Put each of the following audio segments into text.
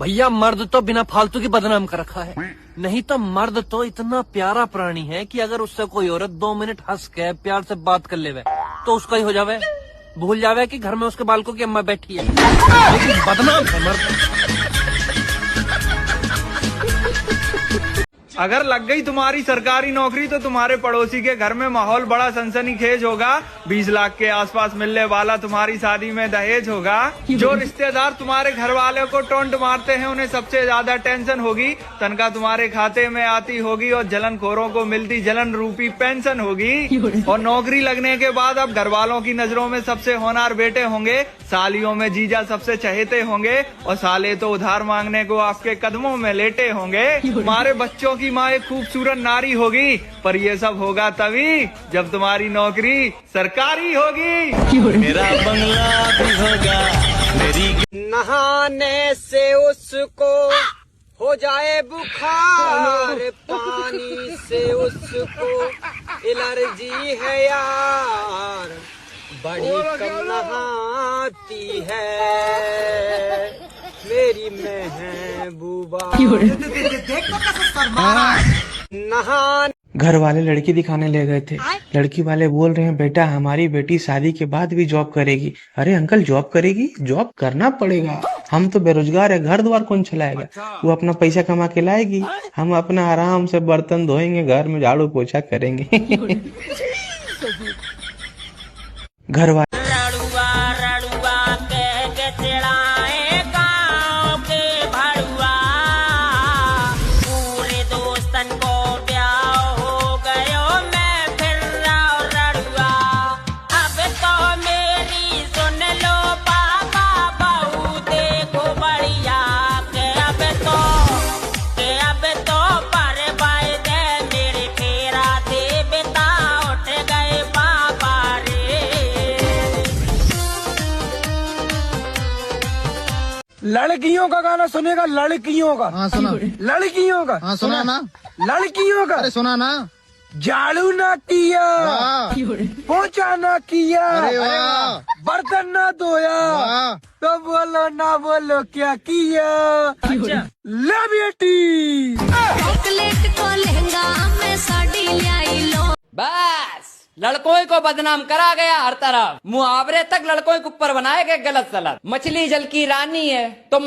भैया मर्द तो बिना फालतू की बदनाम कर रखा है। नहीं तो मर्द तो इतना प्यारा प्राणी है कि अगर उससे कोई औरत 2 मिनट हंस के प्यार से बात कर लेवे तो उसका ही हो जावे, भूल जावे कि घर में उसके बालकों की अम्मा बैठी है। लेकिन बदनाम है मर्द। अगर लग गई तुम्हारी सरकारी नौकरी तो तुम्हारे पड़ोसी के घर में माहौल बड़ा सनसनीखेज होगा। 20 लाख के आसपास मिलने वाला तुम्हारी शादी में दहेज होगा। जो रिश्तेदार तुम्हारे घर वाले को टोंट मारते हैं उन्हें सबसे ज्यादा टेंशन होगी। तनख्वाह तुम्हारे खाते में आती होगी और जलनखोरों को मिलती जलन रूपी पेंशन होगी। और नौकरी लगने के बाद अब घर वालों की नजरों में सबसे होनहार बेटे होंगे, सालियों में जीजा सबसे चहेते होंगे और साले तो उधार मांगने को आपके कदमों में लेटे होंगे। तुम्हारे बच्चों की माँ एक खूबसूरत नारी होगी, पर ये सब होगा तभी जब तुम्हारी नौकरी सरकारी होगी। मेरा बंगला भी होगा मेरी। नहाने से उसको हो जाए बुखार, पानी से उसको एलर्जी है यार, बड़ी कम नहाती है मेरी महबूबा। घर वाले लड़की दिखाने ले गए थे। लड़की वाले बोल रहे हैं बेटा हमारी बेटी शादी के बाद भी जॉब करेगी। अरे अंकल जॉब करेगी? जॉब करना पड़ेगा, हम तो बेरोजगार है, घर द्वार कौन चलाएगा? वो अपना पैसा कमा के लाएगी, हम अपना आराम से बर्तन धोएंगे, घर में झाड़ू पोछा करेंगे। घर वाले लड़कियों का गाना सुनेगा? लड़कियों का? हाँ सुना। लड़कियों का? हाँ सुना ना। लड़कियों का? अरे सुना ना। झाड़ू ना किया, पोछा ना किया, अरे वाह, बर्तन ना धोया, तो बोलो ना बोलो क्या किया? ले बेटी चॉकलेट को लहंगा में साड़ी लाई लो। बस लड़कों को बदनाम करा गया हर तरफ, मुहावरे तक लड़कों के ऊपर बनाए गए गलत सलत। मछली जल की रानी है तो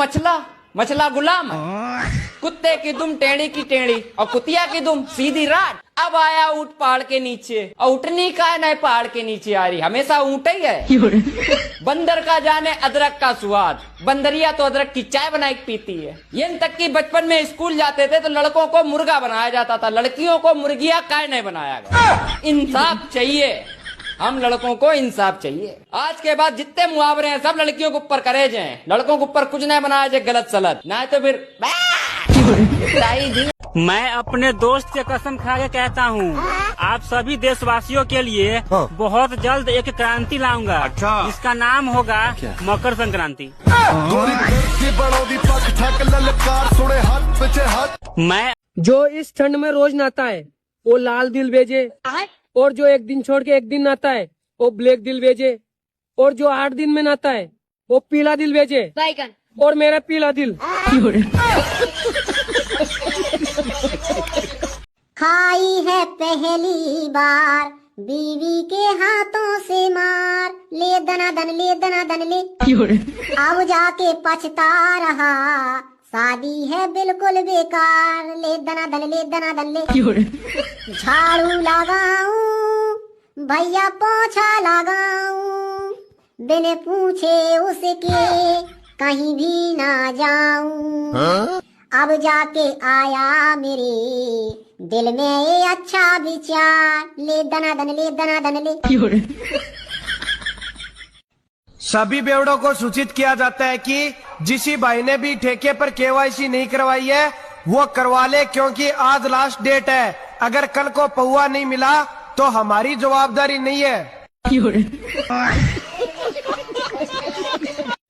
मछला गुलाम है। कुत्ते की दुम टेढ़ी की टेढ़ी और कुतिया की दुम सीधी रात। अब आया ऊंट पहाड़ के नीचे और उठनी का है नए पहाड़ के नीचे आ रही, हमेशा ऊंट ही है। बंदर का जाने अदरक का स्वाद, बंदरिया तो अदरक की चाय बनाई पीती है। ये तक कि बचपन में स्कूल जाते थे तो लड़कों को मुर्गा बनाया जाता था, लड़कियों को मुर्गिया काय नहीं बनाया गया। इंसाफ चाहिए, हम लड़कों को इंसाफ चाहिए। आज के बाद जितने मुहावरे हैं सब लड़कियों के ऊपर करे जाएं, लड़कों के ऊपर कुछ नहीं बनाया जाए गलत सलत, ना तो फिर मैं अपने दोस्त से कसम खा के कहता हूँ आप सभी देशवासियों के लिए बहुत जल्द एक क्रांति लाऊंगा। अच्छा। इसका नाम होगा मकर संक्रांति। मैं जो इस ठंड में रोज नहाता है वो लाल दिल भेजे, और जो एक दिन छोड़ के एक दिन नहाता है वो ब्लैक दिल भेजे, और जो 8 दिन में नहाता है वो पीला दिल भेजे, और मेरा पीला दिल। खाई है पहली बार बीवी के हाथों से मार, ले दनादन ले दनादन ले, अब जाके पछता रहा शादी है बिल्कुल बेकार, ले दनादन ले दनादन ले। झाड़ू लगाऊं भैया पोछा लगाऊं, बिन पूछे उसके कहीं भी ना जाऊं। अब जाके आया मेरे दिल में ये अच्छा विचार, ले दनादन ले दनादन ले। सभी बेवड़ों को सूचित किया जाता है कि जिस भाई ने भी ठेके पर केवाईसी नहीं करवाई है वो करवा ले, क्योंकि आज लास्ट डेट है। अगर कल को पौआ नहीं मिला तो हमारी जवाबदारी नहीं है।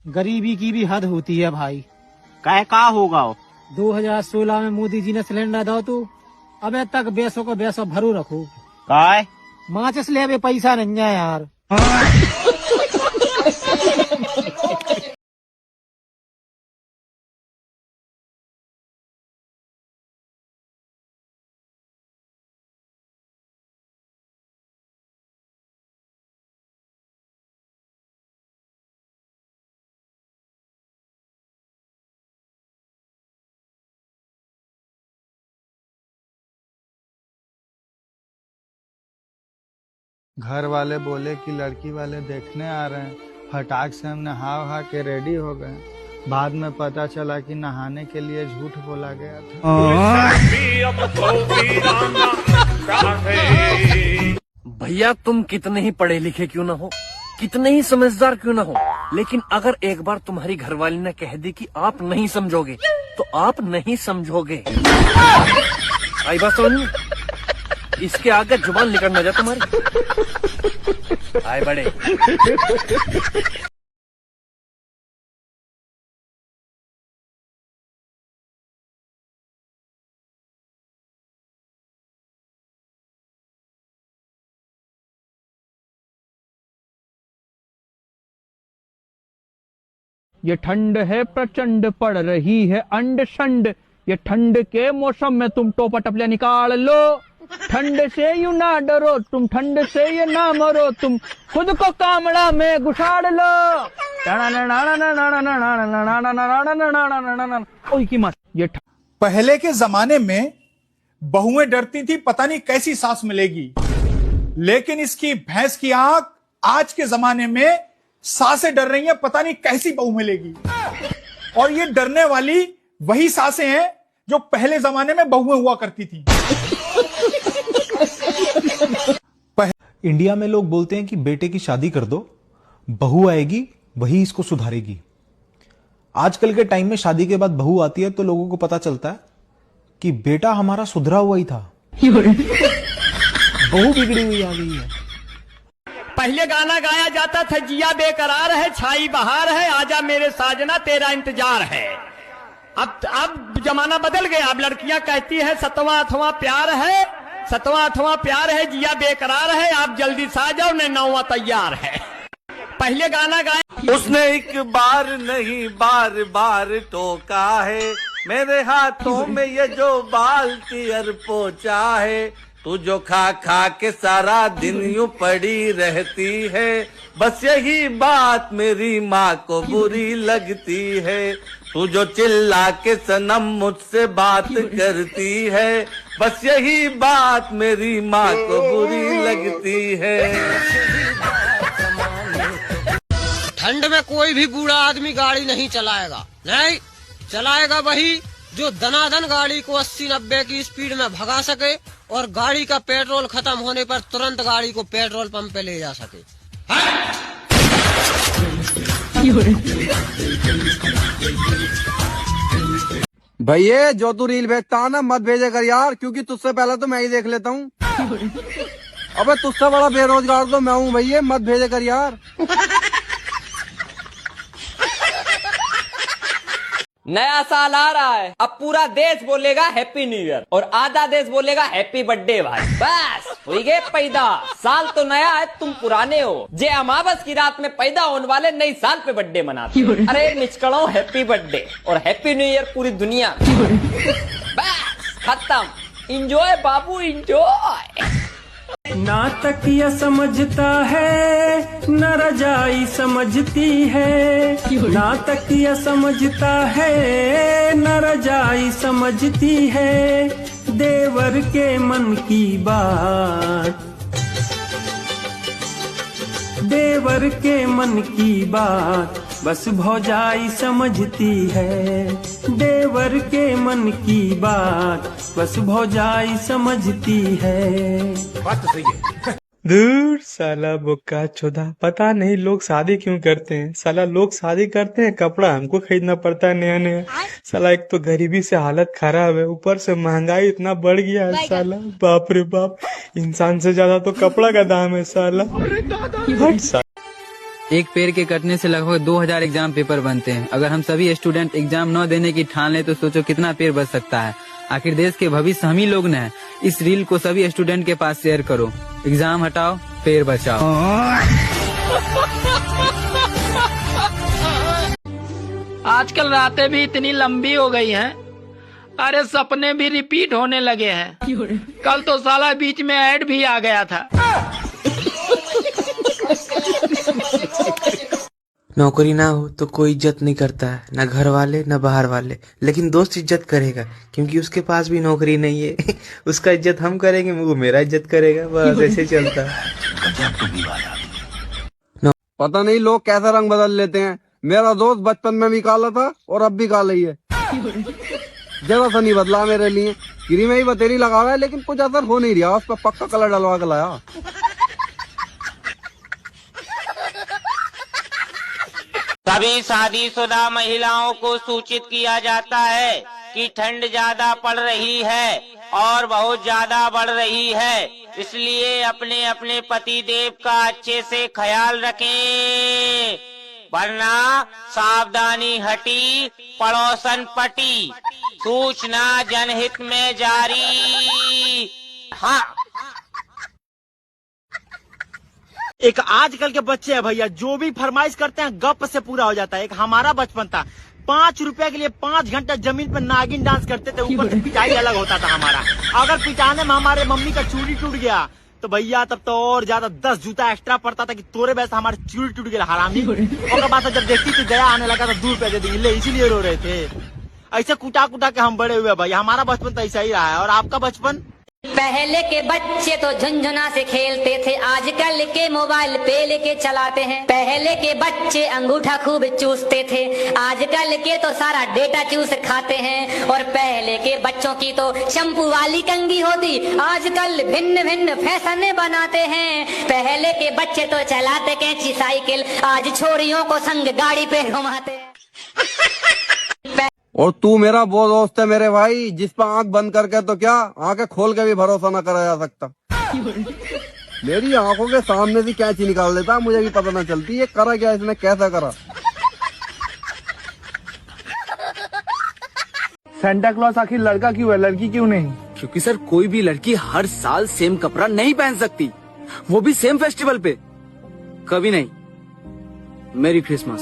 गरीबी की भी हद होती है भाई। का होगा 2016 में मोदी जी ने सिलेंडर दो तू, अबे तक बेसो को बेसो भरू रखू। काय माचिस ले अबे पैसा नहीं है यार। घर वाले बोले कि लड़की वाले देखने आ रहे हैं, फटाक से हम नहा के रेडी हो गए। बाद में पता चला कि नहाने के लिए झूठ बोला गया था। भैया तुम कितने ही पढ़े लिखे क्यों ना हो, कितने ही समझदार क्यों ना हो, लेकिन अगर एक बार तुम्हारी घरवाली ने कह दी कि आप नहीं समझोगे तो आप नहीं समझोगे। आई बात समझ में? इसके आगे जुबान निकल ना जाए तुम्हारी। आए बड़े। ये ठंड है प्रचंड, पड़ रही है अंड शंड। ये ठंड के मौसम में तुम टोपा टपलियां निकाल लो। ठंड से यू ना डरो तुम, ठंड से ये ना मरो तुम, खुद को कामड़ा में घुसाड़ लो। ओए की मत। ये पहले के जमाने में बहुएं डरती थी पता नहीं कैसी सास मिलेगी, लेकिन इसकी भैंस की आंख आज के जमाने में सासें डर रही हैं पता नहीं कैसी बहू मिलेगी। और ये डरने वाली वही सासें हैं जो पहले जमाने में बहुएं हुआ करती थी। इंडिया में लोग बोलते हैं कि बेटे की शादी कर दो, बहू आएगी वही इसको सुधारेगी। आजकल के टाइम में शादी के बाद बहू आती है तो लोगों को पता चलता है कि बेटा हमारा सुधरा हुआ ही था, बहू बिगड़ी हुई आ गई है। पहले गाना गाया जाता था, जिया बेकरार है छाई बहार है, आजा मेरे साजना तेरा इंतजार है। अब जमाना बदल गया। अब लड़कियां कहती है सतवां अठवां प्यार है, सतवां अठवां प्यार है, जिया बेकरार है, आप जल्दी से आ जाओ ने नौवां तैयार है। पहले गाना गाया। उसने एक बार नहीं बार बार टोका है, मेरे हाथों में ये जो बाल्टी अर पोचा है, तू जो खा खा के सारा दिन यूं पड़ी रहती है, बस यही बात मेरी माँ को बुरी लगती है। तू जो चिल्ला के सनम मुझसे बात करती है, बस यही बात मेरी माँ को बुरी लगती है। ठंड में कोई भी बूढ़ा आदमी गाड़ी नहीं चलाएगा, नहीं चलाएगा वही जो दनादन गाड़ी को 80-90 की स्पीड में भगा सके और गाड़ी का पेट्रोल खत्म होने पर तुरंत गाड़ी को पेट्रोल पंप पे ले जा सके। भैया जो तू रील भेजता ना मत भेजा कर यार, क्योंकि तुझसे पहले तो मैं ही देख लेता हूँ। अबे तुझसे बड़ा बेरोजगार तो मैं हूँ भैया, मत भेजा कर यार। नया साल आ रहा है, अब पूरा देश बोलेगा हैप्पी न्यू ईयर और आधा देश बोलेगा हैप्पी बर्थडे भाई। बस हुई गए पैदा। साल तो नया है, तुम पुराने हो। जे अमावस की रात में पैदा होने वाले नई साल पे बर्थडे मनाते। अरे निचकड़ो हैप्पी बर्थडे और हैप्पी न्यू ईयर पूरी दुनिया। बस खत्म। इंजॉय बाबू इंजॉय। ना तकिया समझता है न रजाई समझती है, ना तकिया समझता है न रजाई समझती है, देवर के मन की बात, देवर के मन की बात बस भौजाई समझती है, देवर के मन की बात बस भौजाई समझती है। बात तो सही है। दूर साला बुक्का चोदा, पता नहीं लोग शादी क्यों करते हैं। साला लोग शादी करते हैं, कपड़ा हमको खरीदना पड़ता है नया नया। साला एक तो गरीबी से हालत खराब है, ऊपर से महंगाई इतना बढ़ गया है साला, बाप रे बाप। इंसान से ज्यादा तो कपड़ा का दाम है साला। एक पेड़ के कटने से लगभग 2000 एग्जाम पेपर बनते हैं। अगर हम सभी स्टूडेंट एग्जाम न देने की ठान ले तो सोचो कितना पेड़ बच सकता है। आखिर देश के भविष्य हम ही लोग न हैं। इस रील को सभी स्टूडेंट के पास शेयर करो। एग्जाम हटाओ, पेड़ बचाओ। आजकल रातें भी इतनी लंबी हो गई हैं, अरे सपने भी रिपीट होने लगे हैं। कल तो साला बीच में ऐड भी आ गया था। नौकरी ना हो तो कोई इज्जत नहीं करता है, ना घर वाले ना बाहर वाले, लेकिन दोस्त इज्जत करेगा क्योंकि उसके पास भी नौकरी नहीं है। उसका इज्जत हम करेंगे, वो मेरा इज्जत करेगा, बस ऐसे चलता है। पता नहीं लोग कैसा रंग बदल लेते हैं। मेरा दोस्त बचपन में भी काला था और अब भी काला ही है, जरा सा नहीं बदला मेरे लिए। गिरी में ही बतेरी लगा हुआ है लेकिन कुछ असर हो नहीं रहा, उस पर पक्का कलर डलवा के लाया। सभी शादीशुदा महिलाओं को सूचित किया जाता है कि ठंड ज्यादा पड़ रही है और बहुत ज्यादा बढ़ रही है, इसलिए अपने अपने पति देव का अच्छे से ख्याल रखें, वरना सावधानी हटी पड़ोसन पटी। सूचना जनहित में जारी। हाँ, एक आजकल के बच्चे हैं भैया, जो भी फरमाइश करते हैं गप से पूरा हो जाता है। एक हमारा बचपन था, 5 रुपए के लिए 5 घंटा जमीन पर नागिन डांस करते थे, ऊपर से पिटाई अलग होता था हमारा। अगर पिटाने में हमारे मम्मी का चूड़ी टूट गया तो भैया तब तो और ज्यादा 10 जूता एक्स्ट्रा पड़ता था कि तोरे वैसा हमारे चूड़ी टूट गया हरामी। और बात जब देखती थी दया आने लगा तो 2 रुपए दे दी, इसीलिए रो रहे थे। ऐसे कुटा कुटा के हम बड़े हुए भैया, हमारा बचपन तो ऐसा ही रहा है। और आपका बचपन? पहले के बच्चे तो झुनझुना से खेलते थे, आजकल के मोबाइल पे लेके चलाते हैं। पहले के बच्चे अंगूठा खूब चूसते थे, आजकल के तो सारा डेटा चूस खाते हैं। और पहले के बच्चों की तो शैम्पू वाली कंघी होती, आजकल भिन्न भिन्न फैशन बनाते हैं। पहले के बच्चे तो चलाते कैंची साइकिल, आज छोरियों को संग गाड़ी पे घुमाते। और तू मेरा वो दोस्त है मेरे भाई, जिस पर आंख बंद करके तो क्या आंखें खोल के भी भरोसा न करा जा सकता। मेरी आंखों के सामने से कैंची निकाल देता, मुझे भी पता न चलती ये करा क्या, इसने कैसा करा। सेंटा क्लॉज आखिर लड़का क्यों है, लड़की क्यों नहीं? क्योंकि सर कोई भी लड़की हर साल सेम कपड़ा नहीं पहन सकती, वो भी सेम फेस्टिवल पे। कभी नहीं। मेरी क्रिसमस।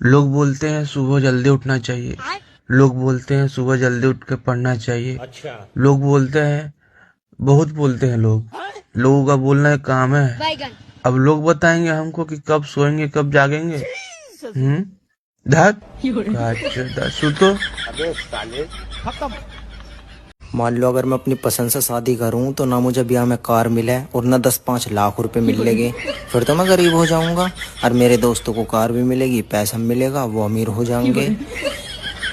लोग बोलते हैं सुबह जल्दी उठना चाहिए, लोग बोलते हैं सुबह जल्दी उठ के पढ़ना चाहिए। अच्छा। लोग बोलते हैं, बहुत बोलते हैं लोगों का बोलना एक काम है। अब लोग बताएंगे हमको कि कब सोएंगे कब जागेंगे। सुतो। मान लो अगर मैं अपनी पसंद से शादी करूं तो ना मुझे ब्याह में कार मिले और ना 10-5 लाख रुपए मिलेंगे, फिर तो मैं गरीब हो जाऊंगा। और मेरे दोस्तों को कार भी मिलेगी, पैसा मिलेगा, वो अमीर हो जाएंगे।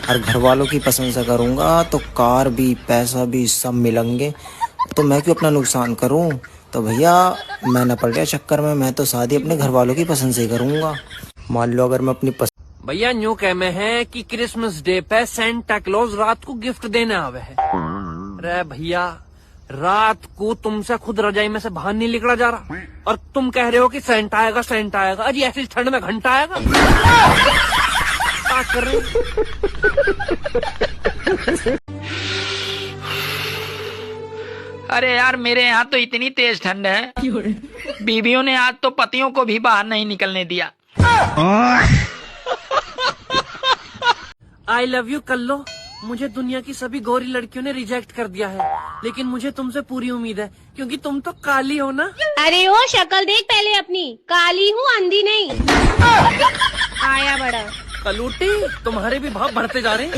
और घर वालों की पसंद से करूंगा तो कार भी पैसा भी सब मिलेंगे, तो मैं क्यों अपना नुकसान करूं। तो भैया मैं न पड़ गया चक्कर में, मैं तो शादी अपने घर वालों की पसंद से करूंगा। मान लो अगर मैं अपनी भैया न्यू कहमे है कि क्रिसमस डे पे सेंटा क्लॉज रात को गिफ्ट देने आवे है। अरे भैया रात को तुमसे खुद रजाई में से बाहर नहीं निकला जा रहा और तुम कह रहे हो कि सेंटा आएगा सेंटा आएगा। अजी ऐसी ठंड में घंटा आएगा? क्या कर रहे हो? अरे यार मेरे यहाँ तो इतनी तेज ठंड है, बीवियों ने आज तो पतियों को भी बाहर नहीं निकलने दिया। आई लव यू कल्लो, मुझे दुनिया की सभी गोरी लड़कियों ने रिजेक्ट कर दिया है, लेकिन मुझे तुमसे पूरी उम्मीद है क्योंकि तुम तो काली हो ना। अरे ओ शक्ल देख पहले अपनी, काली हूँ अंधी नहीं। आया बड़ा कलूटी, तुम्हारे भी भाव बढ़ते जा रहे हैं।